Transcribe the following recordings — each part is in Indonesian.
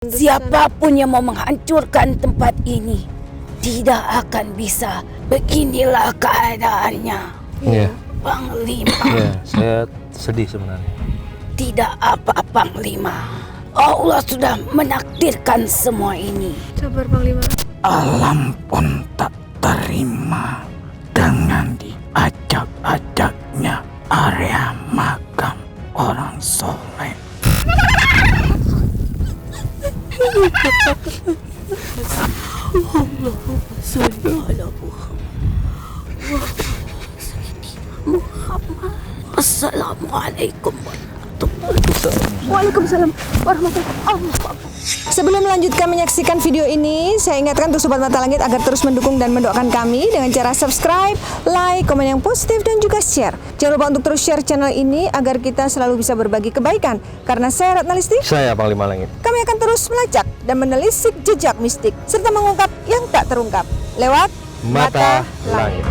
Siapapun yang mau menghancurkan tempat ini tidak akan bisa. Beginilah keadaannya. Iya. Panglima. Iya, saya sedih sebenarnya. Tidak apa Panglima. Allah sudah menakdirkan semua ini. Sabar Panglima. Alam pun tak terima dengan diajak-ajaknya area makam orang soleh. Allahumma sholli ala Muhammad. Assalamualaikum warahmatullahi wabarakatuh. Waalaikumsalam warahmatullahi wabarakatuh. Sebelum melanjutkan menyaksikan video ini, saya ingatkan untuk Sobat Mata Langit agar terus mendukung dan mendoakan kami dengan cara subscribe, like, komen yang positif, dan juga share. Jangan lupa untuk terus share channel ini agar kita selalu bisa berbagi kebaikan. Karena saya Ratna Listi, Saya Panglima Langit. kami akan terus melacak dan menelisik jejak mistik serta mengungkap yang tak terungkap lewat Mata Langit.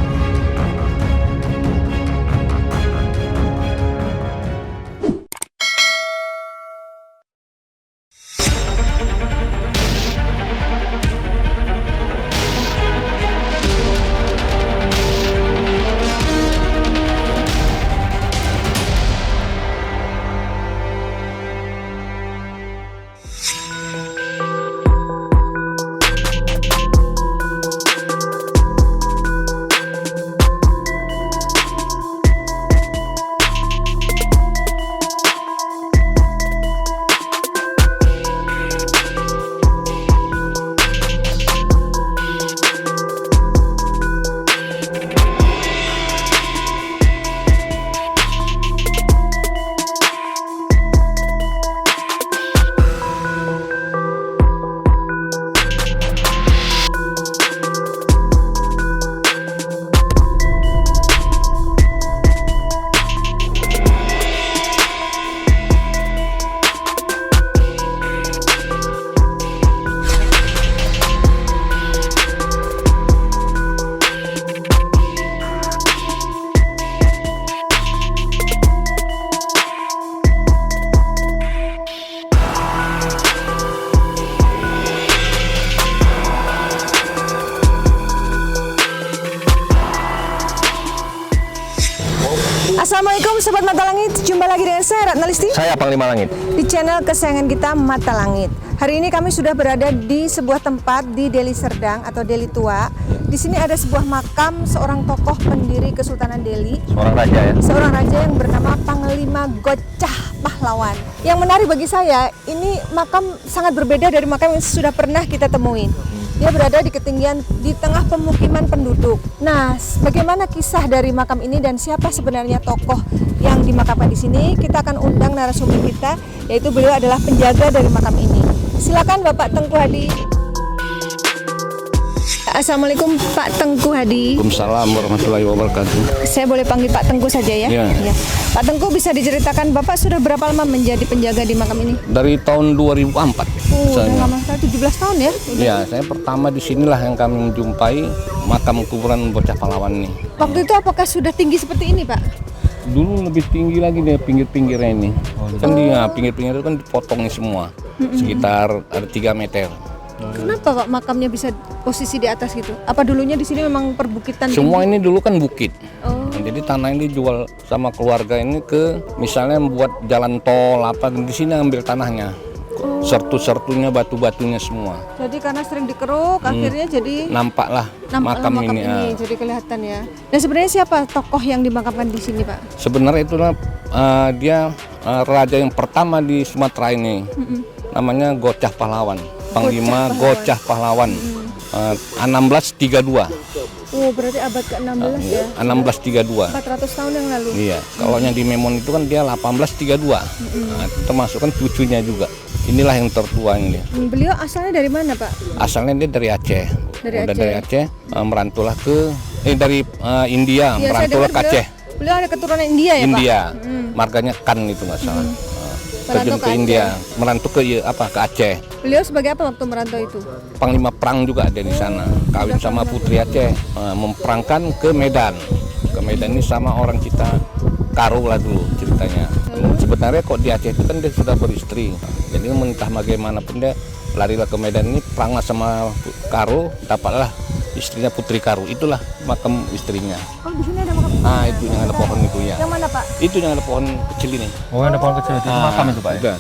Assalamualaikum Sobat Mata Langit, jumpa lagi dengan saya Ratna Listi Saya Panglima Langit. di channel kesayangan kita Mata Langit. Hari ini kami sudah berada di sebuah tempat di Deli Serdang atau Deli Tua. Di sini ada sebuah makam seorang tokoh pendiri Kesultanan Deli, Seorang raja ya. seorang raja yang bernama Panglima Gocah Pahlawan. Yang menarik bagi saya, ini makam sangat berbeda dari makam yang sudah pernah kita temuin. Dia berada di ketinggian di tengah pemukiman penduduk. Nah, bagaimana kisah dari makam ini dan siapa sebenarnya tokoh yang dimakamkan di sini? Kita akan undang narasumber kita, yaitu beliau adalah penjaga dari makam ini. Silakan Bapak Tengku Hadi. Assalamualaikum Pak Tengku Hadi. Waalaikumsalam warahmatullahi wabarakatuh. Saya boleh panggil Pak Tengku saja ya? Ya. Ya. Pak Tengku, bisa diceritakan Bapak sudah berapa lama menjadi penjaga di makam ini? Dari tahun 2004. Udah lama sekali, 17 tahun ya? Ya, saya pertama di sinilah yang kami menjumpai makam kuburan bocah pahlawan ini. Waktu itu apakah sudah tinggi seperti ini Pak? Dulu lebih tinggi lagi deh pinggir-pinggirnya ini. Kan dia pinggir-pinggir itu kan dipotongnya semua. Sekitar ada 3 meter. Kenapa Pak makamnya bisa posisi di atas gitu? Apa dulunya di sini memang perbukitan? Semua ini dulu kan bukit. Oh. Jadi tanah ini dijual sama keluarga ini ke misalnya buat jalan tol apa di sini ambil tanahnya. Sertu-sertunya batu-batunya semua. Jadi karena sering dikeruk akhirnya jadi Nampaklah makam ini. jadi kelihatan ya. Dan sebenarnya siapa tokoh yang dimakamkan di sini Pak? Sebenarnya itulah dia raja yang pertama di Sumatera ini. Namanya Gocah Pahlawan. Panglima Gocah Pahlawan. 1632. Oh, berarti abad ke-16 ya. 1632. 400 tahun yang lalu. Iya, kalau yang di Memon itu kan dia 1832. Nah, termasuk kan cucunya juga. Inilah yang tertua ini. Beliau asalnya dari mana Pak? Asalnya dia dari Aceh. Dari Udah Aceh. dari Aceh, merantulah ke dari India, Iya, saya merantulah dengar ke Aceh. Beliau ada keturunan India ya Pak? India. Marganya Kan itu nggak salah. Merantau Terjun ke ke India, merantau ke ke Aceh. Beliau sebagai apa waktu merantau itu? Panglima perang juga ada di sana. Kawin sama putri Aceh, memperangkan ke Medan. Ke Medan ini sama orang kita Karo lah dulu ceritanya. Sebenarnya kok di Aceh itu kan dia sudah beristri. Jadi entah bagaimanapun dia larilah ke Medan ini, peranglah sama Karo, dapatlah istrinya Putri Karo. Itulah makam istrinya. Oh, di sini ada makam. Nah, itu yang ada pohon itu ya. Yang mana, Pak? Itu yang ada pohon kecil ini. Oh, ada pohon kecil itu makam itu Pak ya? Udah.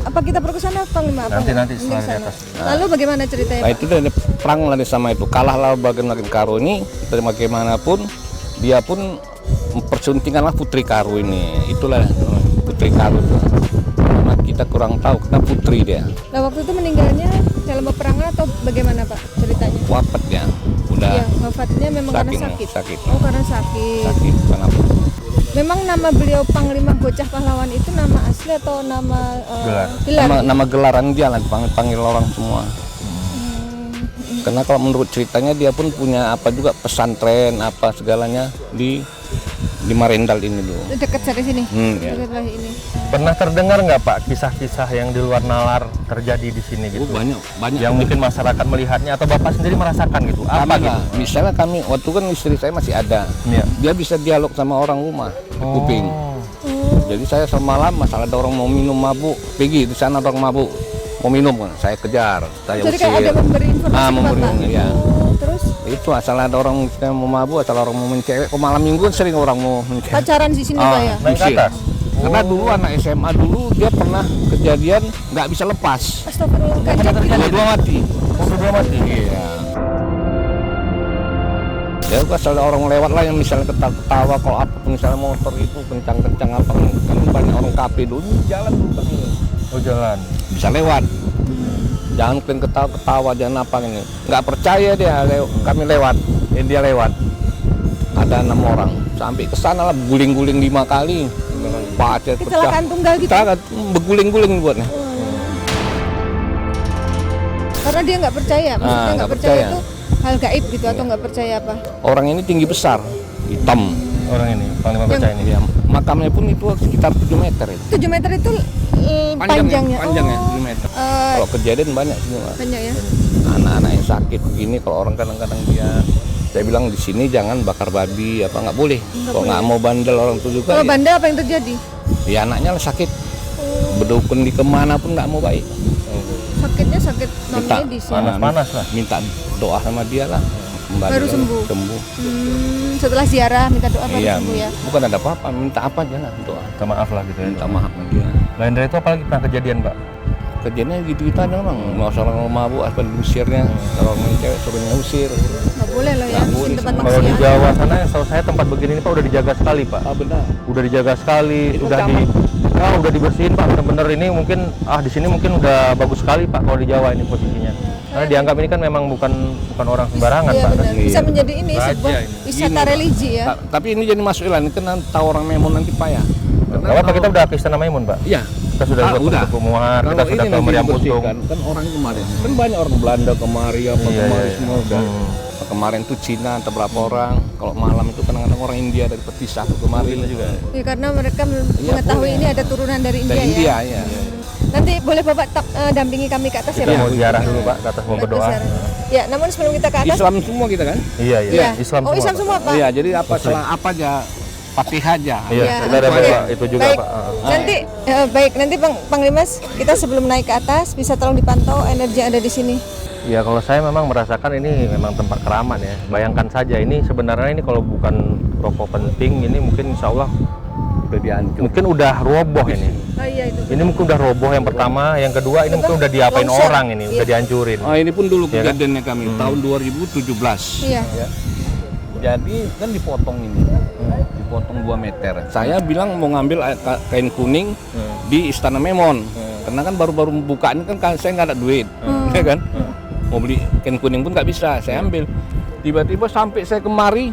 Apa kita perlu ke sana, Panglima? Apa Nanti enggak? setelah Ke di sana. atas. Lalu bagaimana ceritanya, Nah Pak? itu dari perang lari sama itu, kalahlah bagian Karo ini, bagaimanapun dia pun mempersuntingkanlah Putri Karo ini. Itulah Putri Karo itu. Karena kita kurang tahu karena putri dia, Nah, waktu itu meninggalnya dalam peperangan atau bagaimana, Pak, ceritanya? wafat dia, udah Iya, wafatnya memang karena sakit. sakit, Oh, karena sakit. sakit. Kenapa? Memang nama beliau Panglima Gocah Pahlawan itu nama asli atau nama gelar? Nama gelaran dia lah, panggil orang semua. Karena kalau menurut ceritanya dia pun punya apa juga pesantren apa segalanya di Marendal ini dulu. Dekat dari sini. Ya. Dekat lah ini. Pernah terdengar nggak Pak kisah-kisah yang di luar nalar terjadi di sini gitu? Banyak Yang mungkin masyarakat melihatnya atau Bapak sendiri merasakan gitu? Apa gitu? Misalnya kami waktu kan istri saya masih ada, Iya. dia bisa dialog sama orang rumah di kuping. Jadi saya semalam masalah ada orang mau minum mabuk, pergi di sana orang mabuk mau minum, saya kejar, saya Jadi kayak ada memberi informasi ke memberi, Bapak. ya. Terus Itu asal ada orang misalnya mau mabuk, asal orang mau mencewek, kok malam minggu sering orang mau mencewek. pacaran di sini, Pak ya? Naik ke Usir. atas? Karena dulu anak SMA dulu dia pernah kejadian nggak bisa lepas, Astagfirullah, kayak dua mati. Oh, sudah mati? Iya. Ya asal orang lewat lah yang misalnya ketawa kalau apa misalnya motor itu kencang-kencang apa kan banyak orang KP dulu jalan dulu kan ini. Oh, jalan. Bisa lewat. Jangan kalian ketawa jangan apa ini. Nggak percaya dia kami lewat, dia lewat. Ada 6 orang sampai ke sana lah guling-guling 5 kali. Pacet pecah. kecelakaan tunggal gitu. Kita beguling-guling buatnya. Karena dia nggak percaya, maksudnya nggak nggak percaya percaya. itu hal gaib gitu atau nggak percaya apa? Orang ini tinggi besar, hitam. Orang ini, Panglima Gocah ini. Ya, makamnya pun itu sekitar 7 meter itu. 7 meter itu panjangnya. Panjangnya Oh, 7 meter. eh, Kalau kejadian banyak semua. banyak ya. Anak-anak yang sakit begini kalau orang kadang-kadang dia saya bilang di sini jangan bakar babi apa nggak boleh. Kalau nggak mau bandel orang itu juga. Kalau Ya, bandel apa yang terjadi? ya anaknya lah sakit. Berdukun di kemana pun nggak mau baik. Sakitnya sakit namanya di sini. Panas-panas lah. Minta doa sama dia lah. Kembali Baru lah, sembuh. Sembuh. Setelah ziarah minta doa baru Iya, sembuh ya. bukan ada apa-apa, minta apa aja lah doa. Minta maaf lah gitu ya. Minta maaf sama dia. Lain dari itu apalagi pernah kejadian Pak? Kerjanya gitu-gitu aja memang. Mau orang mabuk, apa diusirnya. Kalau orang cewek suruhnya usir. Nggak boleh loh ya. Nggak Di boleh. tempat Kalau di maksiat. Jawa sana yang setahu saya tempat begini ini Pak udah dijaga sekali Pak. Ah benar. Udah dijaga sekali, Itu sudah udah dibersihin Pak, bener-bener ini mungkin di sini mungkin udah bagus sekali Pak kalau di Jawa ini posisinya. Karena dianggap ini kan memang bukan orang sembarangan Iya Pak. benar. Iya. Bisa menjadi ini Raja sebuah ini. wisata Gini, Pak. religi ya. Tapi ini jadi masuk ilan, kan tahu orang Memon nanti payah. Gak apa kita udah ke Istana Maimun Pak. Iya. Kita sudah ke Tugu Muar, kita Kalau sudah ini ke nanti Meriam Untung. dibersihkan, kan orang kemarin. Kan banyak orang Belanda kemari apa Iya, kemari iya. semua udah. Kemarin tuh Cina atau berapa orang. Kalau malam itu kadang-kadang orang India dari peti satu kemarin juga. Ya, karena mereka mengetahui boleh. ini ada turunan dari India, Dari India ya. ya. Nanti boleh Bapak dampingi kami ke atas ya, Kita Pak? mau ziarah dulu Pak, ke atas mau Buat berdoa. ziarah. Ya, namun sebelum kita ke atas, Islam semua kita kan? Iya, iya. ya. Islam oh Islam Pak. semua Pak. Iya, jadi apa salah apa aja Fatihah aja. Iya, Ya. kita ada Oke. Bapak itu juga Baik. Pak. Nanti baik nanti Panglima kita sebelum naik ke atas bisa tolong dipantau energi yang ada di sini. Ya kalau saya memang merasakan ini memang tempat keramat ya. Bayangkan saja ini sebenarnya ini kalau bukan toko penting ini mungkin insya Allah Udah dihancur. mungkin udah roboh ini. Oh iya itu. Ini mungkin udah roboh yang pertama, yang kedua ini mungkin udah diapain Longsor. orang ini, udah Iya. dihancurin. Oh, ini pun dulu Iya kan? kejadiannya kami tahun 2017. Iya. Jadi kan dipotong ini, dipotong 2 meter. Saya bilang mau ngambil kain kuning di Istana Memon, karena kan baru-baru buka ini kan saya nggak ada duit, ya kan? Mau beli kain kuning pun nggak bisa, saya ambil. Tiba-tiba sampai saya kemari,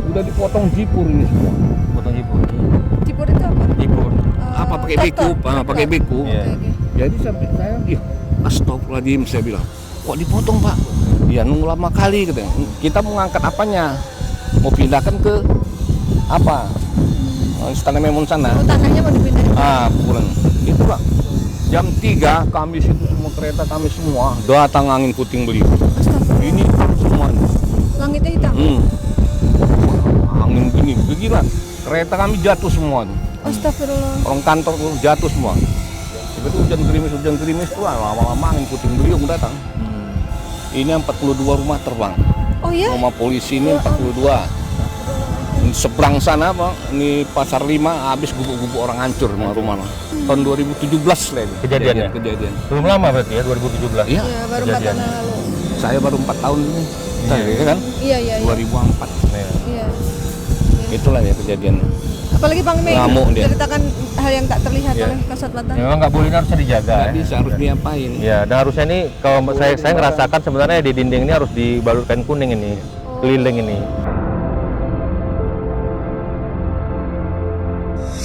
udah dipotong jipur ini semua. Potong jipur. Cipur itu apa? Jipur. Apa pakai traktor, beku? traktor. Pakai beku. Iya. Oke. Jadi sampai saya, astagfirullahaladzim saya bilang, kok dipotong Pak? Ya nunggu lama kali katanya. Kita mau ngangkat apanya? Mau pindahkan ke apa? Istana Memon sana. Oh, tanahnya mau dipindahin. Pulang. Itu Pak. Jam 3 kami situ semua kereta kami semua datang angin puting beliung. Astagfirullah. Ini hitam semua. Langitnya hitam. Angin gini, gila. Kereta kami jatuh semua. Astagfirullah. Orang kantor tuh jatuh semua. Itu hujan gerimis tuh lama-lama ngikutin beliung datang. Ini 42 rumah terbang. Oh ya? Rumah polisi ini 42. Seberang sana Pak, ini pasar 5 habis gubuk-gubuk orang hancur rumah-rumah. Tahun 2017 lah ini. Kejadiannya? Kejadian. Belum lama berarti ya, 2017. Iya, Ya, baru 4 tahun yang lalu. saya baru 4 tahun ini. Saya kan Iya, iya, iya. 2004. Iya. Iya. Itulah ya kejadian. Apalagi Bang Mei Ngamuk dia. ceritakan hal yang tak terlihat Iya. oleh kasat mata. Ya, memang nggak boleh, ini harusnya dijaga. Nggak bisa, harus diapain. Ya, dan harusnya ini kalau saya ngerasakan sebenarnya di dinding ini harus dibalut kain kuning ini, keliling ini.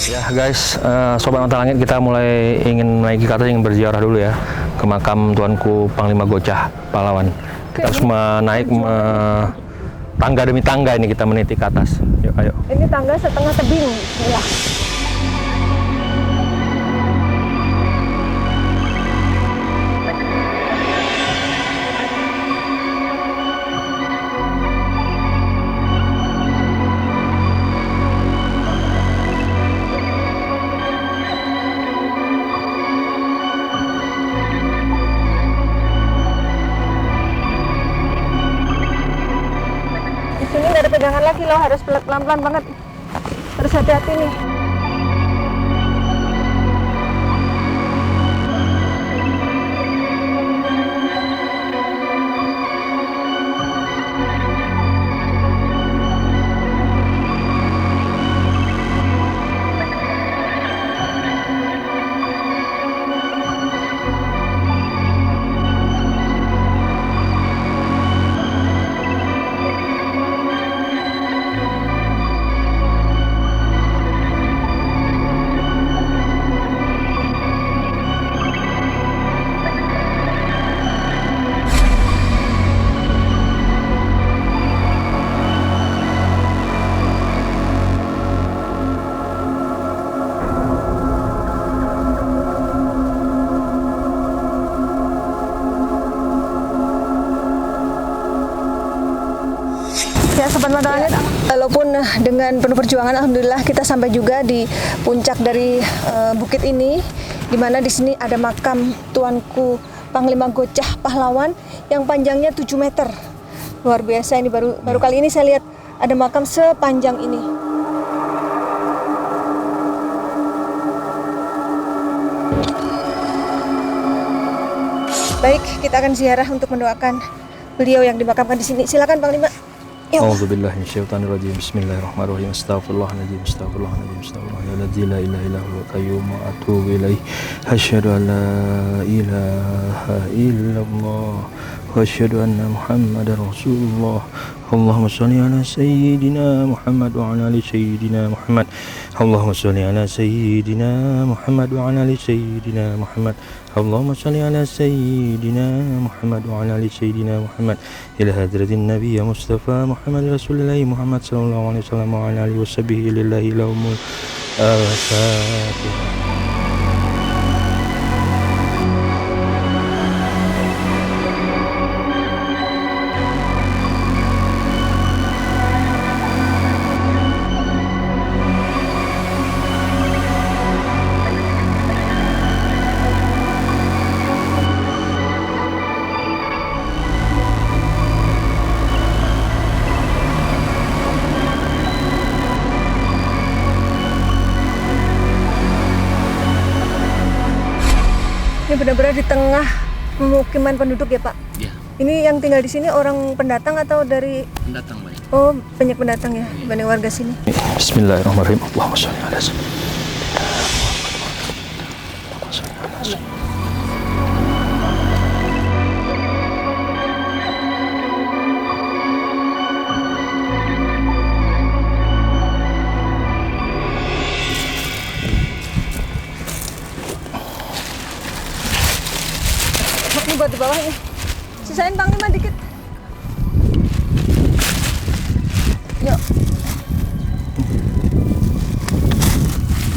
Ya guys, Sobat Mata Langit, kita mulai ingin menaiki ke atas, ingin berziarah dulu ya ke makam Tuanku Panglima Gocah Pahlawan. Kita harus menaik tangga demi tangga ini, kita meniti ke atas. Yuk, ayo. Ini tangga setengah tebing. Ya. Di sini nggak ada pegangan lagi loh, harus pelan-pelan banget. Harus hati-hati nih. Ya Sobat Mata Langit, walaupun dengan penuh perjuangan, alhamdulillah kita sampai juga di puncak dari bukit ini, di mana di sini ada makam Tuanku Panglima Gocah Pahlawan yang panjangnya 7 meter. Luar biasa, ini baru kali ini saya lihat ada makam sepanjang ini. Baik, kita akan ziarah untuk mendoakan beliau yang dimakamkan di sini. Silakan Panglima. Ya Allah. A'udzubillahi minasyaitonirrajim. Bismillahirrahmanirrahim. Astaghfirullahaladzim. Astaghfirullahaladzim. Astaghfirullahaladzim. La ilaha illallah qayyum wa atubu ilaih. Asyhadu an la ilaha illallah wa asyhadu anna Muhammadar Rasulullah. Allahumma shalli ala sayyidina Muhammad wa ala ali sayyidina Muhammad. Allahumma shalli ala sayyidina Muhammad wa ala ali sayyidina Muhammad. Allahumma shalli ala sayyidina Muhammad wa ala ali sayyidina Muhammad. Ila hadratin Nabi Mustafa Muhammad Rasulullah Muhammad sallallahu alaihi wasallam wa ala alihi washabihi lillahi lahumul al-fatihah. Ini benar-benar di tengah pemukiman penduduk ya Pak? Iya, Ini yang tinggal di sini orang pendatang atau dari... pendatang banyak. Oh, banyak pendatang ya, dibanding warga sini. Bismillahirrahmanirrahim. Allahumma shalli ala sayyidina Ini buat di bawah ini. Sisain Panglima dikit. Yuk.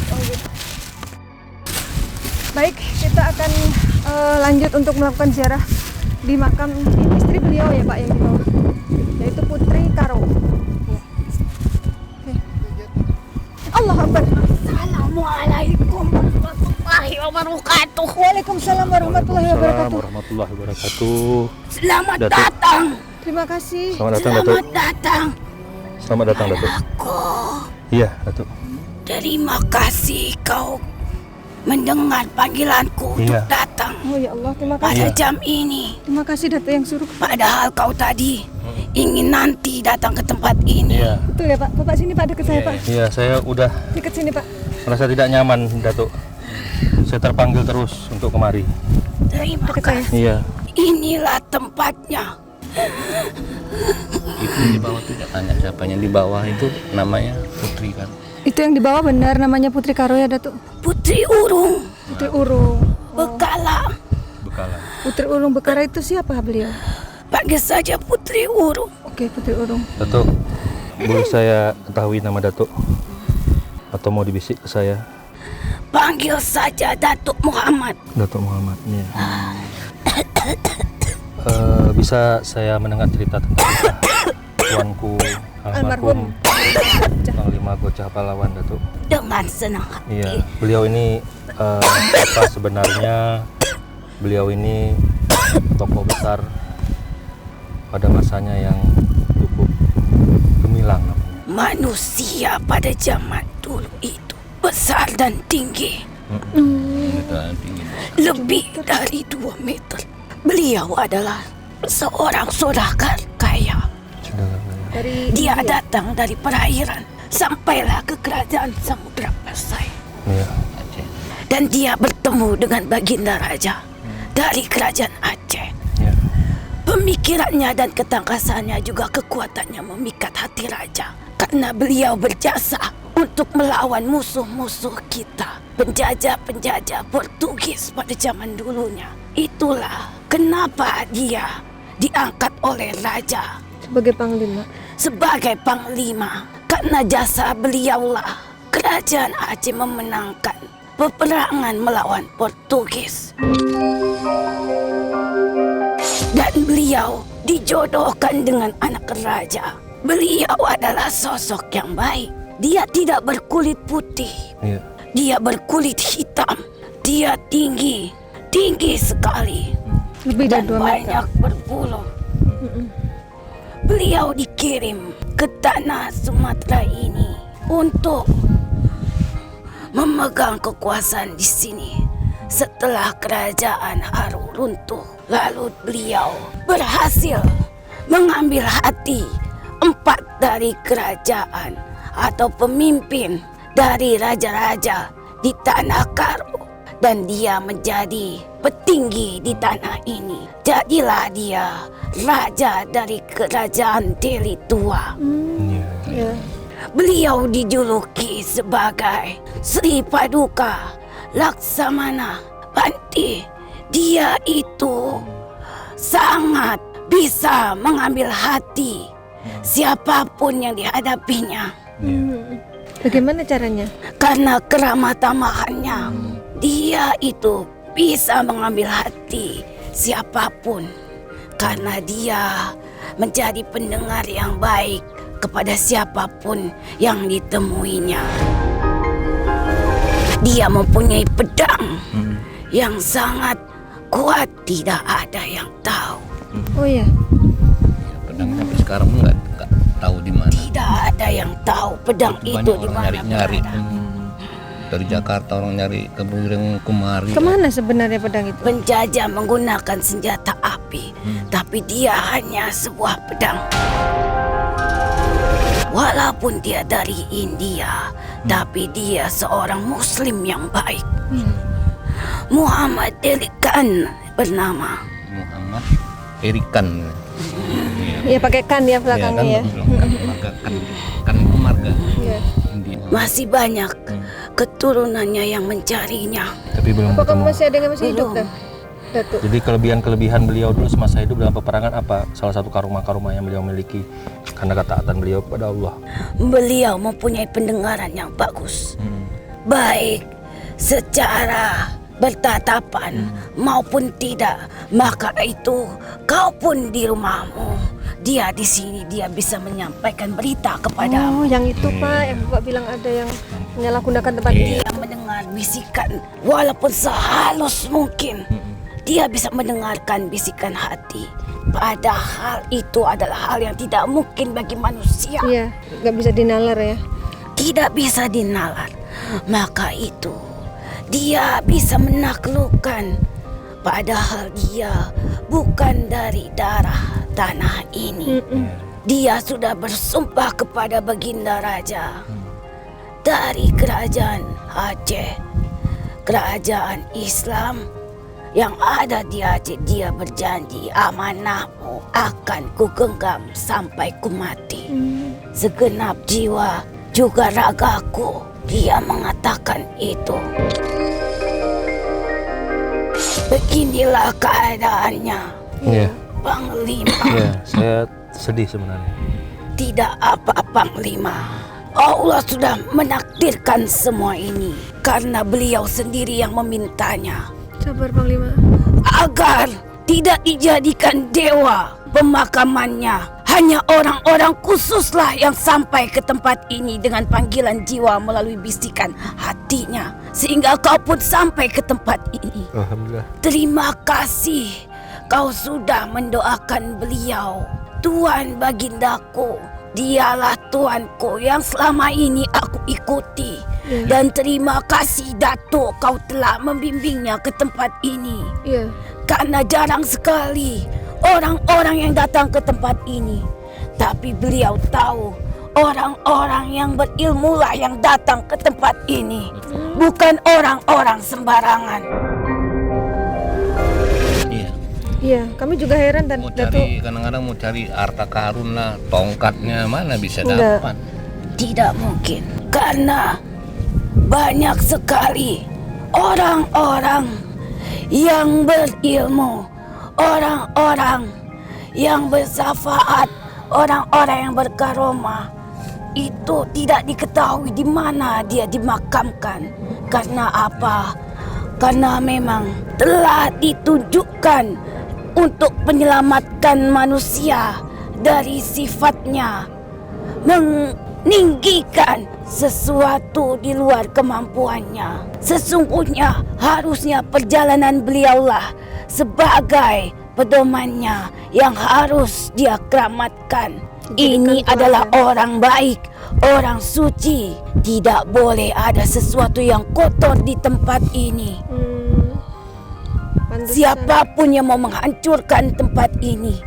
Oh, gitu. Baik, kita akan lanjut untuk melakukan ziarah di makam istri beliau ya Pak yang di bawah, yaitu Putri Karo. Ya. Oke. Allah Akbar. Assalamualaikum warahmatullahi warahmatullahi wabarakatuh. Waalaikumsalam warahmatullahi wabarakatuh. warahmatullahi wabarakatuh. Selamat Datuk. datang. Terima kasih. Selamat datang, Datuk. Selamat datang. Selamat datang, Datuk. Iya, Datuk. Terima kasih kau mendengar panggilanku untuk Iya. datang Oh ya Allah, terima pada kasih. jam ini. Terima kasih Datuk yang suruh. Padahal kau tadi ingin nanti datang ke tempat ini. Iya. Betul ya Pak? Bapak sini Pak, dekat saya Pak. Iya, saya udah Dekat sini Pak. merasa tidak nyaman, Datuk. Saya terpanggil terus untuk kemari. Terima Dekat saya. kasih. Iya. Inilah tempatnya. Itu di bawah tuh tanya siapanya di bawah itu namanya Putri kan. Itu yang di bawah benar namanya Putri Karo ya Datuk? Putri Urung Putri Urung. Bekala. Bekalan. Putri Urung Bekara itu siapa beliau? Panggil saja Putri Urung. Oke, Putri Urung. Datuk, boleh saya ketahui nama Datuk? Atau mau dibisik ke saya? Panggil saja Datuk Muhammad. Datuk Muhammad. Iya. Bisa saya mendengar cerita tentang tuanku almarhum Panglima Gocah Pahlawan, Datuk? Dengan senang hati. Iya, beliau ini apa sebenarnya? Beliau ini tokoh besar pada masanya yang cukup gemilang namanya. Manusia pada zaman dulu itu besar dan tinggi. Lebih dari 2 meter. Beliau adalah seorang saudagar kaya. Dari Dia datang dari perairan sampailah ke kerajaan Samudra Pasai. Iya. Dan dia bertemu dengan Baginda Raja dari kerajaan Aceh. Iya. Pemikirannya dan ketangkasannya juga kekuatannya memikat hati raja. Karena beliau berjasa untuk melawan musuh-musuh kita. Penjajah-penjajah Portugis pada zaman dulunya. Itulah kenapa dia diangkat oleh raja sebagai panglima. sebagai panglima. Karena jasa beliaulah kerajaan Aceh memenangkan peperangan melawan Portugis. Dan beliau dijodohkan dengan anak raja. Beliau adalah sosok yang baik. Dia tidak berkulit putih. Iya. Dia berkulit hitam. Dia tinggi sekali. Lebih dari Dan 2 meter. banyak berbulu. Beliau dikirim ke tanah Sumatera ini untuk memegang kekuasaan di sini. Setelah kerajaan Haru runtuh, lalu beliau berhasil mengambil hati 4 dari kerajaan atau pemimpin dari raja-raja di tanah Karo. Dan dia menjadi petinggi di tanah ini. Jadilah dia raja dari kerajaan Deli Tua. Iya. Ya. Beliau dijuluki sebagai Sri Paduka Laksamana Banti. Dia itu sangat bisa mengambil hati siapapun yang dihadapinya. Bagaimana caranya? Karena keramah tamahannya, dia itu bisa mengambil hati siapapun. Karena dia menjadi pendengar yang baik kepada siapapun yang ditemuinya. Dia mempunyai pedang yang sangat kuat, tidak ada yang tahu. Oh ya. Pedang sampai sekarang nggak tahu di mana. Tidak ada yang tahu pedang itu di Orang mana nyari-nyari. berada. Dari Jakarta orang nyari ke Burung kemari. Kemana sebenarnya pedang itu? Penjajah menggunakan senjata api, tapi dia hanya sebuah pedang. Walaupun dia dari India, tapi dia seorang Muslim yang baik. Muhammad Delikan bernama. Muhammad Erikan. Ya pakai kan ya belakangnya ya. Kan marga. Iya. India. Masih banyak keturunannya yang mencarinya. Tapi belum Apakah ketemu. masih ada yang masih hidup kan? Datuk. Jadi kelebihan-kelebihan beliau dulu semasa hidup dalam peperangan apa? Salah satu karomah-karomah yang beliau miliki karena ketaatan beliau kepada Allah. Beliau mempunyai pendengaran yang bagus. Baik secara bertatapan maupun tidak. Maka itu kau pun di rumahmu, dia di sini, dia bisa menyampaikan berita kepada Oh, yang itu Pak, yang Bapak bilang ada yang menyalahgunakan tempat ini. dia mendengar mendengar bisikan walaupun sehalus mungkin. Dia bisa mendengarkan bisikan hati. Padahal itu adalah hal yang tidak mungkin bagi manusia. Iya, nggak bisa dinalar ya. Tidak bisa dinalar. Maka itu dia bisa menaklukkan. Padahal dia bukan dari darah tanah ini. Dia sudah bersumpah kepada Baginda Raja dari kerajaan Aceh, kerajaan Islam yang ada di Aceh. Dia berjanji amanahmu akan kugenggam sampai ku mati. Segenap jiwa juga ragaku, dia mengatakan itu. Beginilah keadaannya, Iya. Panglima. Iya, saya sedih sebenarnya. Tidak apa, Panglima. Allah sudah menakdirkan semua ini karena beliau sendiri yang memintanya. Sabar Panglima. Agar tidak dijadikan dewa pemakamannya. Hanya orang-orang khususlah yang sampai ke tempat ini dengan panggilan jiwa melalui bisikan hatinya. Sehingga kau pun sampai ke tempat ini. Alhamdulillah. Terima kasih kau sudah mendoakan beliau. Tuan Bagindaku, dialah tuanku yang selama ini aku ikuti. Dan terima kasih Datuk, kau telah membimbingnya ke tempat ini. Iya. Karena jarang sekali orang-orang yang datang ke tempat ini. Tapi beliau tahu orang-orang yang berilmu lah yang datang ke tempat ini. Bukan orang-orang sembarangan. Iya. Iya, kami juga heran dan Mau Datuk. cari, kadang-kadang mau cari harta karun lah, tongkatnya mana bisa Enggak. dapat. Tidak mungkin. Karena banyak sekali orang-orang yang berilmu, orang-orang yang bersyafaat, orang-orang yang berkaromah. Itu tidak diketahui di mana dia dimakamkan. Karena apa? Karena memang telah ditunjukkan untuk menyelamatkan manusia dari sifatnya meninggikan sesuatu di luar kemampuannya. Sesungguhnya harusnya perjalanan beliaulah sebagai pedomannya yang harus dia keramatkan. Ini adalah orang baik, orang suci. Tidak boleh ada sesuatu yang kotor di tempat ini. Pantesan. Siapapun yang mau menghancurkan tempat ini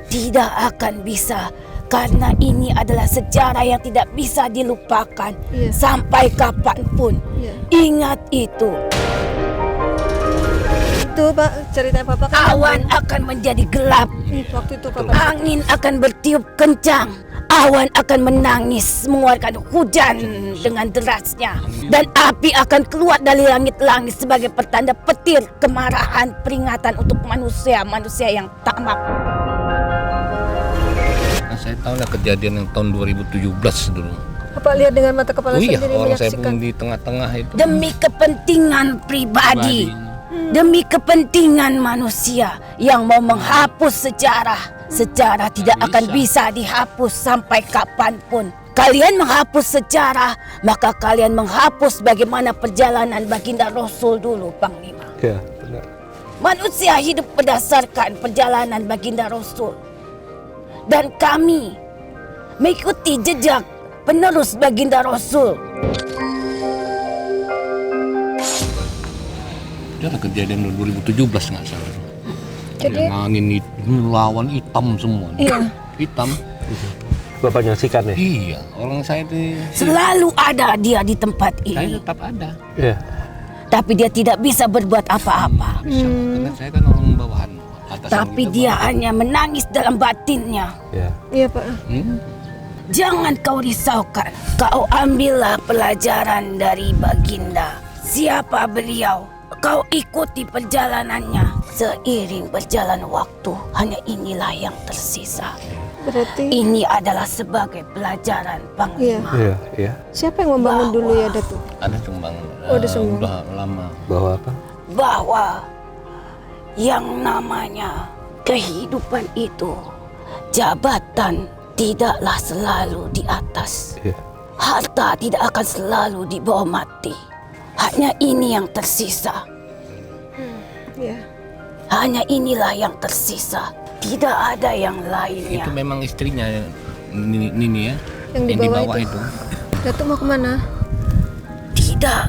tidak akan bisa. Karena ini adalah sejarah yang tidak bisa dilupakan. Iya. Sampai kapanpun. Iya. Ingat itu. Itu Pak, cerita Papa kan. Awan akan menjadi gelap. Waktu itu Papa. Angin akan bertiup kencang. Awan akan menangis mengeluarkan hujan dengan derasnya. Dan api akan keluar dari langit-langit sebagai pertanda petir kemarahan peringatan untuk manusia-manusia yang tamak. Nah, saya tahu lah kejadian yang tahun 2017 dulu. Bapak lihat dengan mata kepala Iya, sendiri orang saya menyaksikan. pun di tengah-tengah itu. Demi kepentingan pribadi. Demi kepentingan manusia yang mau menghapus sejarah. Sejarah tidak akan bisa dihapus sampai kapanpun. Kalian menghapus sejarah, maka kalian menghapus bagaimana perjalanan Baginda Rasul dulu, Panglima. Ya, benar. Manusia hidup berdasarkan perjalanan Baginda Rasul. Dan kami mengikuti jejak penerus Baginda Rasul. Itu ada kejadian 2017 nggak salah. Jadi- Yang angin itu lawan hitam semua. Iya. Hitam. Bapak nyaksikan ya? Iya, orang saya itu Selalu ada dia di tempat saya ini. tetap ada. Iya. Tapi dia tidak bisa berbuat apa-apa. Bisa, karena saya kan orang bawahan. Atasan Tapi kita dia hanya menangis dalam batinnya. Iya. Iya Pak. Jangan kau risaukan. Kau ambillah pelajaran dari Baginda. Siapa beliau? Kau ikuti perjalanannya. Seiring berjalan waktu, hanya inilah yang tersisa. Berarti Ini adalah sebagai pelajaran Panglima. Iya, iya. siapa yang membangun dulu ya Datuk? ada sumbangan. Oh, ada sumbangan. Udah lama. Bahwa apa? Bahwa yang namanya kehidupan itu, jabatan tidaklah selalu di atas. Iya. Harta tidak akan selalu di bawah mati. Hanya ini yang tersisa. Ya. Hanya inilah yang tersisa. Tidak ada yang lainnya. Itu memang istrinya Nini ya. Yang di bawah itu. Datuk mau kemana? Tidak.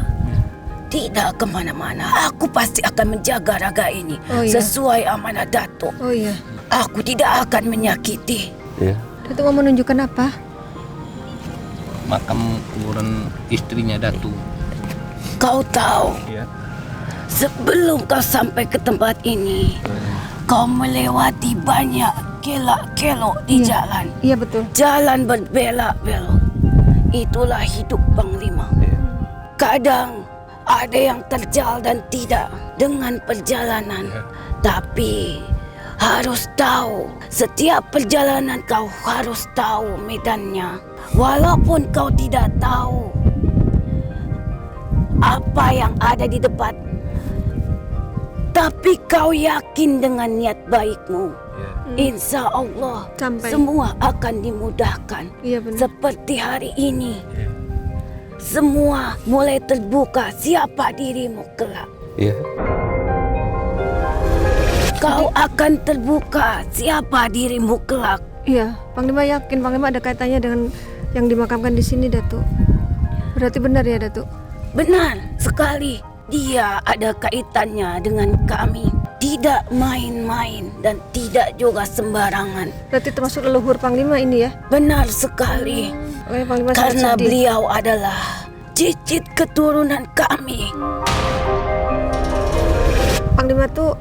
Tidak kemana-mana. Aku pasti akan menjaga raga ini. Oh, iya. Sesuai amanah Datuk. Oh iya. Aku tidak akan menyakiti. Ya. Datuk mau menunjukkan apa? Makam kuburan istrinya Datu. Kau tahu, Ya. sebelum kau sampai ke tempat ini, kau melewati banyak kelak-kelok di jalan. Iya betul. Jalan berbelok-belok. Itulah hidup Panglima. Kadang ada yang terjal dan tidak dengan perjalanan. Tapi harus tahu, setiap perjalanan kau harus tahu medannya. Walaupun kau tidak tahu apa yang ada di depan, tapi kau yakin dengan niat baikmu. Insya Allah Sampai. semua akan dimudahkan. Iya benar. Seperti hari ini, semua mulai terbuka siapa dirimu kelak. Iya. Kau akan terbuka siapa dirimu kelak. Iya, Panglima yakin Panglima ada kaitannya dengan yang dimakamkan di sini, Datuk. Berarti benar ya, Datuk? Benar sekali, dia ada kaitannya dengan kami. Tidak main-main dan tidak juga sembarangan. Berarti termasuk leluhur Panglima ini ya? Benar sekali. Oleh Panglima sangat Karena sedih. beliau adalah cicit keturunan kami. Panglima tuh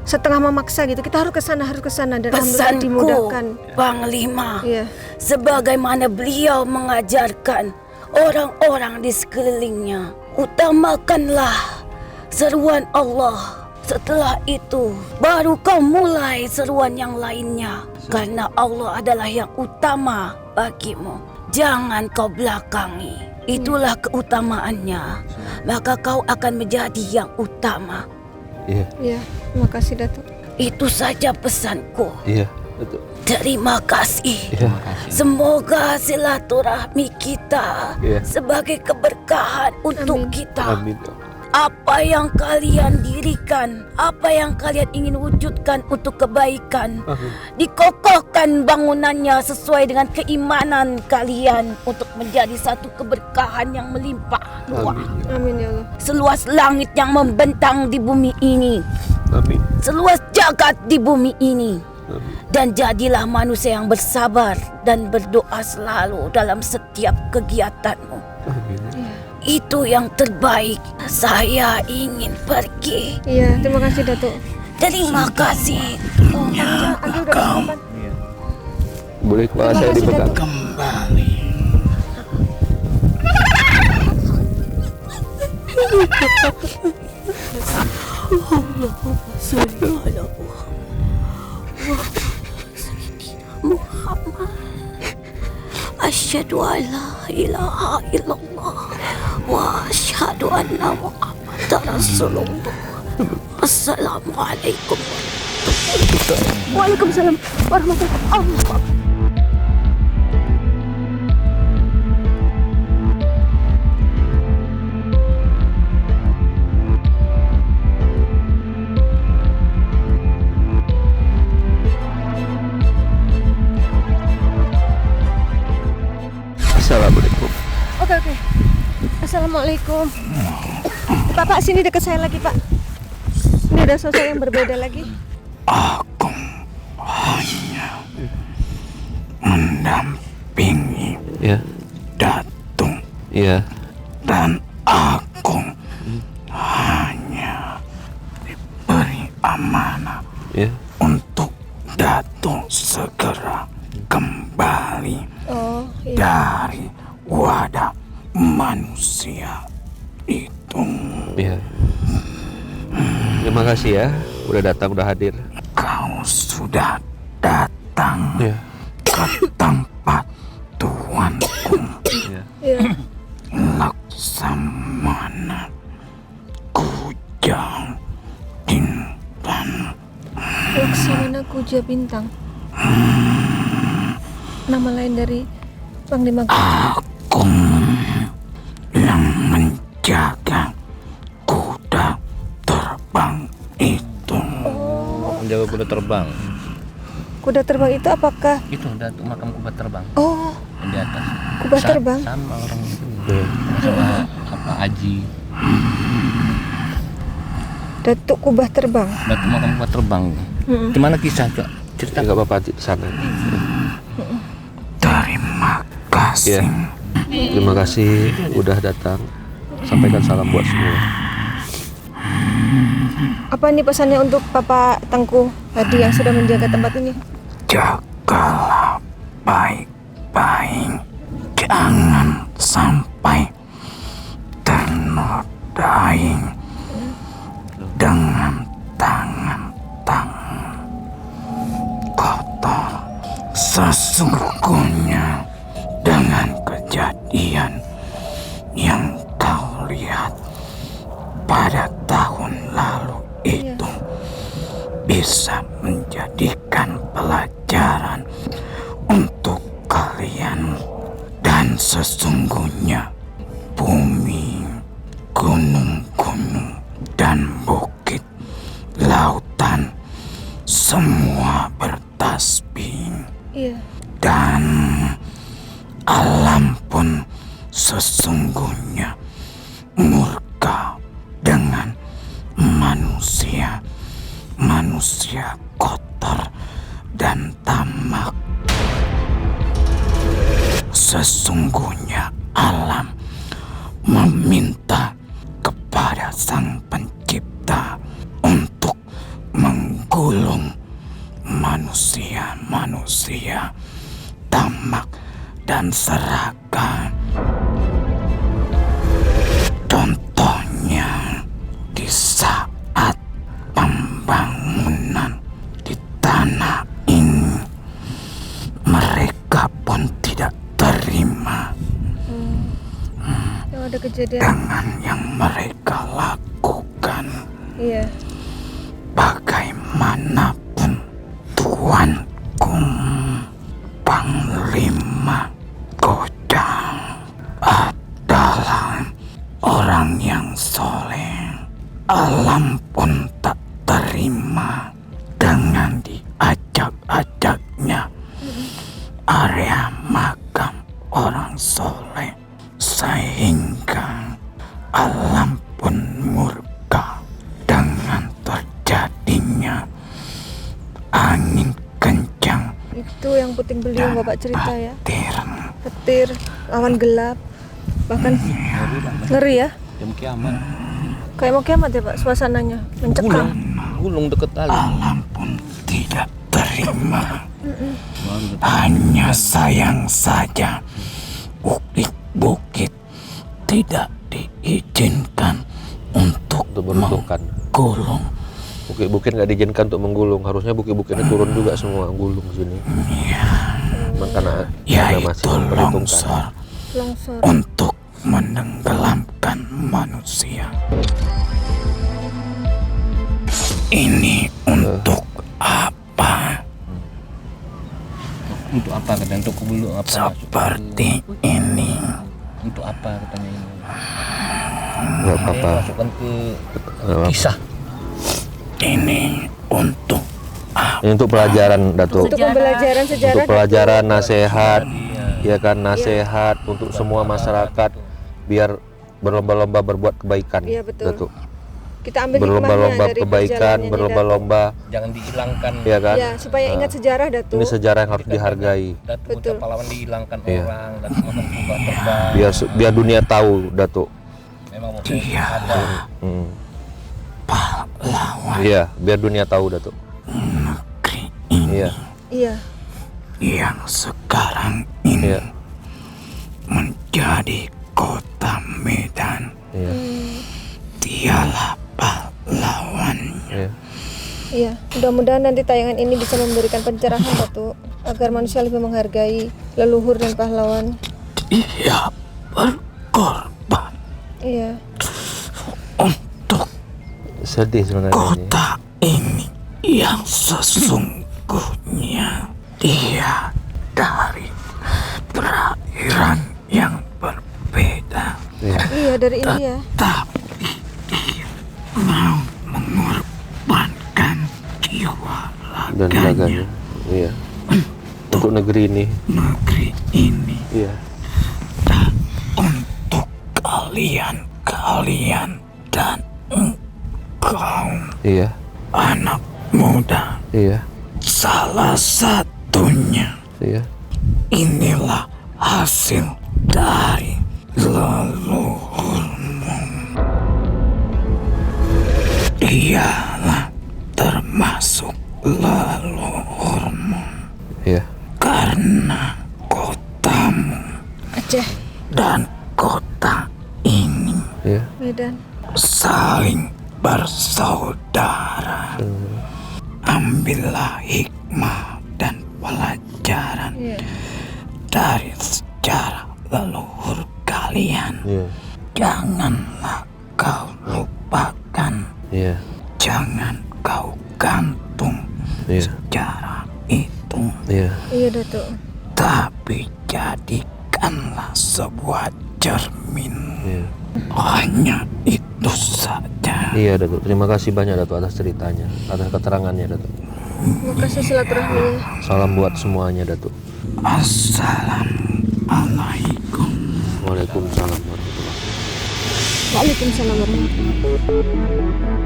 setengah memaksa gitu. Kita harus ke sana dan alhamdulillah Pesanku, dimudahkan. Panglima, Iya. sebagaimana beliau mengajarkan orang-orang di sekelilingnya, utamakanlah seruan Allah. Setelah itu, baru kau mulai seruan yang lainnya. Karena Allah adalah yang utama bagimu. Jangan kau belakangi. Itulah keutamaannya. Maka kau akan menjadi yang utama. Iya. Iya, terima kasih Datuk. Itu saja pesanku. Iya. Betul. Terima kasih. Iya. Semoga silaturahmi kita Iya. sebagai keberkahan untuk Amin. kita. Amin. Apa yang kalian dirikan, apa yang kalian ingin wujudkan untuk kebaikan, dikokohkan bangunannya sesuai dengan keimanan kalian untuk menjadi satu keberkahan yang melimpah ruah. Amin ya Allah. Seluas langit yang membentang di bumi ini, Amin. seluas jagat di bumi ini. Amin. Dan jadilah manusia yang bersabar dan berdoa selalu dalam setiap kegiatanmu. Amin. Itu yang terbaik. Saya ingin pergi. Iya, terima kasih Datuk. Terima kasih. Anda udah sarapan? Boleh kepala saya dipegang? Kembali. Muhammad. Asyhadu an la ilaha illallah wa asyhadu anna Muhammadar Rasulullah. Assalamualaikum. Waalaikumsalam warahmatullahi wabarakatuh. Assalamualaikum. Oke. Assalamualaikum. Pak, sini dekat saya lagi, Pak. Ini ada sosok yang berbeda lagi. Aku hanya mendampingi Ya. Datuk Iya. dan aku hanya diberi amanah Ya. untuk Datuk segera kembali Oh, iya. dari wadah manusia itu. Iya. Terima kasih ya, udah datang, udah hadir. Kau sudah datang Ya. ke tempat tuanku Iya. Iya. Laksamana Kuja Bintang. Laksamana Kuja Bintang. Nama lain dari Panglima Kuja. Aku yang menjadi menjaga kuda terbang itu. Menjaga kuda terbang. Kuda terbang itu apakah? Itu Datuk makam kuda terbang Oh, yang di atas. kuda terbang. Sama orang itu. Sama apa Aji. Datuk Kubah terbang. Datuk makam kuda terbang. Gimana kisah Cok? Cerita. Enggak apa-apa di sana. Terima kasih. Ya. Terima kasih udah datang. Sampaikan salam buat semua. Apa nih pesannya untuk Papa Tengku Hadi yang sudah menjaga tempat ini? Jagalah baik-baik. Jangan sampai ternodai dengan tangan-tangan kotor. Sesungguhnya dengan kejadian yang kau lihat pada tahun lalu itu bisa menjadikan pelajaran untuk kalian. Dan sesungguhnya bumi, gunung-gunung, dan bukit, lautan semua bertasbih. Iya. Dan alam pun sesungguhnya murka dengan manusia. Manusia kotor dan tamak. Sesungguhnya alam meminta kepada Sang Pencipta untuk menggulung manusia-manusia tamak dan serakah. Contohnya di saat pembangunan di tanah ini, mereka pun tidak terima Yang ada kejadian. dengan yang mereka lakukan. Iya. Bagaimanapun tuanku Panglima Godang adalah orang yang soleh. Alam pun tak terima dengan diajak-ajaknya area makam orang soleh, sehingga alam pun murka dengan terjadinya angin kencang Itu yang puting beliung dan Bapak cerita ya. petir. Petir, awan gelap, bahkan ngeri ya. Jam kiamat. Kayak mau kiamat ya Pak, suasananya mencekam. Gulung deket kali. Alam pun tidak terima. Hanya sayang saja bukit-bukit tidak diizinkan untuk Beruntukan. menggulung. Bukit-bukit nggak diizinkan untuk menggulung. Harusnya bukit-bukitnya turun juga semua gulung sini. Makanya masih Yaitu memperhitungkan. longsor Longsor. untuk menenggelamkan manusia. Ini untuk apa? Untuk apa katanya? Untuk kubulung apa? Seperti ini. Untuk apa katanya ini? Nggak apa-apa. Masukkan ke Nggak apa-apa. kisah. Ini untuk Ini untuk pelajaran, Datuk. Untuk pembelajaran sejarah. Untuk pelajaran, nasihat, ya kan, nasihat untuk semua masyarakat biar berlomba-lomba berbuat kebaikan, Iya, betul. Datuk. Kita ambil Berlomba-lomba hikmahnya dari kebaikan, perjalanannya ini, berlomba-lomba, Jangan dihilangkan. ya kan. Datuk. Ya, supaya ingat sejarah Datuk. Ini sejarah yang harus dihargai. Datuk Betul. ucap pahlawan dihilangkan Iya. orang dan makan kubah terbang. Biar dunia tahu, Datuk. Memang mau Dia ada. pahlawan Iya, biar dunia tahu, Datuk. negeri ini Iya, Iya. yang sekarang ini iya, menjadi kota Medan. iya, Dialah pahlawan. iya. Iya, mudah-mudahan nanti tayangan ini bisa memberikan pencerahan Datuk agar manusia lebih menghargai leluhur dan pahlawan. Dia berkorban Iya. untuk Sedih sebenarnya ini. kota ini yang sesungguhnya dia dari perairan yang berbeda. Iya. Iya dari India. Tapi dia mau mengorbankan jiwa Dan raganya. Iya. Untuk negeri ini. negeri ini Iya. dan untuk kalian dan engkau Iya. anak muda. Iya. Salah satunya Iya. inilah hasil dari leluhurmu. Ialah termasuk leluhurmu Iya. karena kotamu Aceh, dan kota ini Iya. Medan. saling bersaudara. Ambillah hikmah dan pelajaran Iya. dari sejarah leluhur kalian. Iya. Janganlah kau lupakan, Iya. jangan kau gantung Iya. sejarah itu, Iya. Iya, Datuk. tapi jadikanlah sebuah cermin. Iya. Hanya itu saja. Iya, Datuk. Terima kasih banyak, Datuk, atas ceritanya, atas keterangannya, Datuk. Makasih silaturahminya. Salam buat semuanya, Datuk. Assalamualaikum. Waalaikumsalam warahmatullahi wabarakatuh. Waalaikumsalam warahmatullahi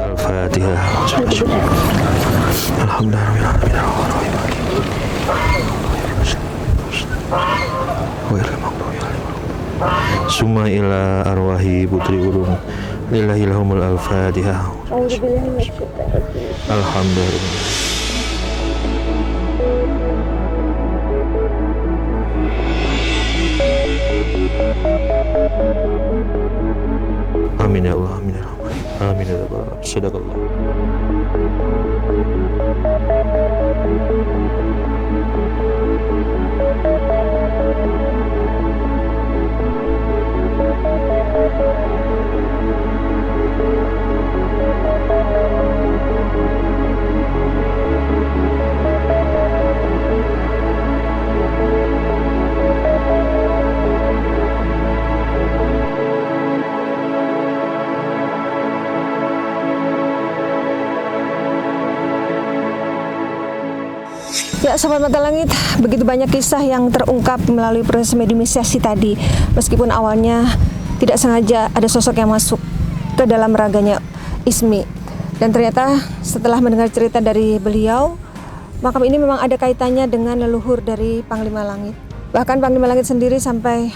Al-Fatihah. Summa ila arwahi putri urung lillahilahumul al-fatihah. Alhamdulillah. Amin ya Allah, amin ya Rahman. Amin ya Rabbal Alamin. Sadaqallah. Ya, Sobat Mata Langit, begitu banyak kisah yang terungkap melalui proses mediumisasi tadi. Meskipun awalnya tidak sengaja ada sosok yang masuk ke dalam raganya Ismi. Dan ternyata setelah mendengar cerita dari beliau, makam ini memang ada kaitannya dengan leluhur dari Panglima Langit. Bahkan Panglima Langit sendiri sampai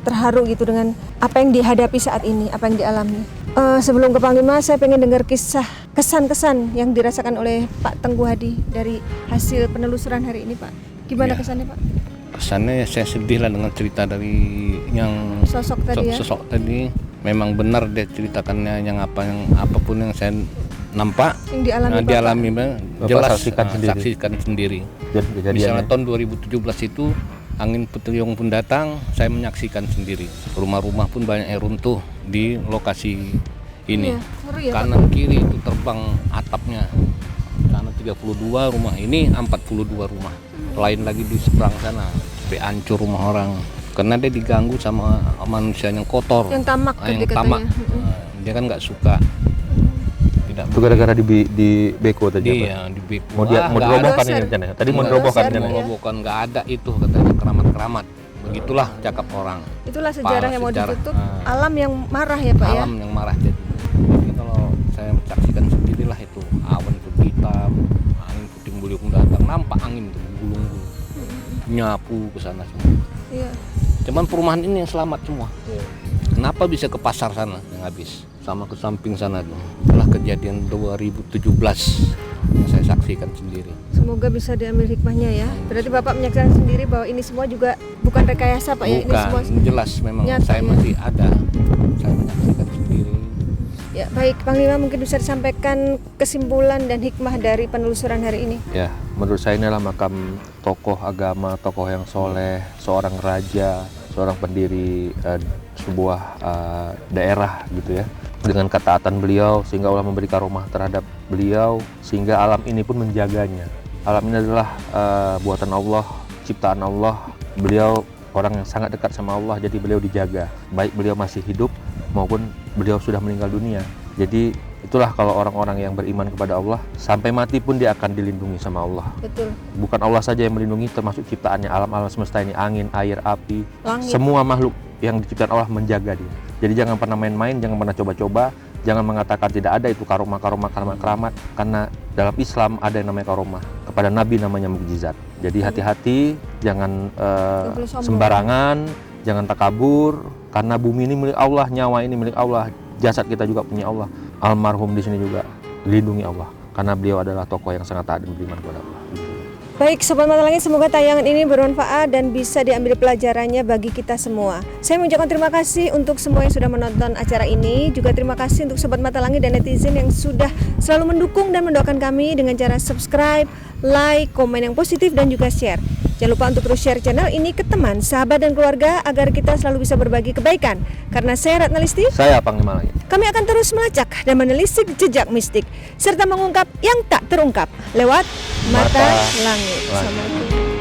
terharu gitu dengan apa yang dihadapi saat ini, apa yang dialami. Sebelum ke Panglima, saya pengen dengar kisah kesan-kesan yang dirasakan oleh Pak Tengku Hadi dari hasil penelusuran hari ini, Pak. Gimana Ya. kesannya, Pak? Kesannya saya sedih lah dengan cerita dari yang Sosok tadi ya? sosok tadi. Memang benar dia ceritakannya yang apapun yang saya nampak Yang dialami Bapak. dialami Bapak jelas saksikan sendiri. Misalnya Kejadiannya. tahun 2017 itu angin puting pun datang, saya menyaksikan sendiri. Rumah-rumah pun banyak yang runtuh di lokasi ini. Iya, ngeri ya, Pak. Kanan kiri itu terbang atapnya. Sana 32 rumah, ini 42 rumah. Lain lagi di seberang sana, sampai hancur rumah orang. Karena dia diganggu sama manusia yang kotor. Yang tamak tadi yang katanya. tamak. Dia kan nggak suka. Tidak Itu gara-gara di beko tadi apa? Iya, di Beko. Mau Nggak dirobohkan ada. ini rencana. Tadi mau Nggak dirobohkan ada. rencana. Iya. Robokan nggak ada itu katanya keramat-keramat. Begitulah cakap orang. Itulah sejarah yang mau Sejarah. ditutup. Alam yang marah ya, Pak ya? Alam yang marah jadi. Jadi kalau saya saksikan sendirilah itu awan putih hitam, angin puting beliung datang, nampak angin tuh gulung-gulung, nyapu ke sana semua. Iya. Cuman perumahan ini yang selamat semua. Kenapa bisa ke pasar sana yang habis? Sama ke samping sana tuh. Setelah kejadian 2017 yang saya saksikan sendiri. Semoga bisa diambil hikmahnya ya. Berarti Bapak menyaksikan sendiri bahwa ini semua juga bukan rekayasa Pak ya. Ini Bukan, semua jelas memang nyata, saya ya. masih ada. Saya menyaksikan sendiri. Ya, baik Panglima, mungkin bisa disampaikan kesimpulan dan hikmah dari penelusuran hari ini. Ya, menurut saya inilah makam tokoh agama, tokoh yang soleh, seorang raja, seorang pendiri sebuah daerah gitu ya. Dengan ketaatan beliau sehingga Allah memberi karomah terhadap beliau sehingga alam ini pun menjaganya. Alam ini adalah buatan Allah, ciptaan Allah. Beliau orang yang sangat dekat sama Allah, jadi beliau dijaga. Baik beliau masih hidup maupun beliau sudah meninggal dunia. Jadi itulah kalau orang-orang yang beriman kepada Allah, sampai mati pun dia akan dilindungi sama Allah. Betul. Bukan Allah saja yang melindungi, termasuk ciptaannya, alam-alam semesta ini, angin, air, api, Langit. semua makhluk yang diciptakan Allah menjaga dia. Jadi jangan pernah main-main, jangan pernah coba-coba, jangan mengatakan tidak ada itu karomah, keramat, karena dalam Islam ada yang namanya karomah, kepada Nabi namanya mukjizat. Jadi hati-hati, jangan Nggak boleh sombong. sembarangan, jangan takabur, karena bumi ini milik Allah, nyawa ini milik Allah, jasad kita juga punya Allah. Almarhum di sini juga dilindungi Allah, karena beliau adalah tokoh yang sangat taat dan beriman kepada Allah. Baik Sobat Mata Langit, semoga tayangan ini bermanfaat dan bisa diambil pelajarannya bagi kita semua. Saya mengucapkan terima kasih untuk semua yang sudah menonton acara ini. Juga terima kasih untuk Sobat Mata Langit dan netizen yang sudah selalu mendukung dan mendoakan kami dengan cara subscribe, like, komen yang positif dan juga share. Jangan lupa untuk terus share channel ini ke teman, sahabat dan keluarga agar kita selalu bisa berbagi kebaikan. Karena saya Ratna Listi, Saya Panglima Langit. kami akan terus melacak dan menelisik jejak mistik serta mengungkap yang tak terungkap lewat Mata Langit. Assalamualaikum.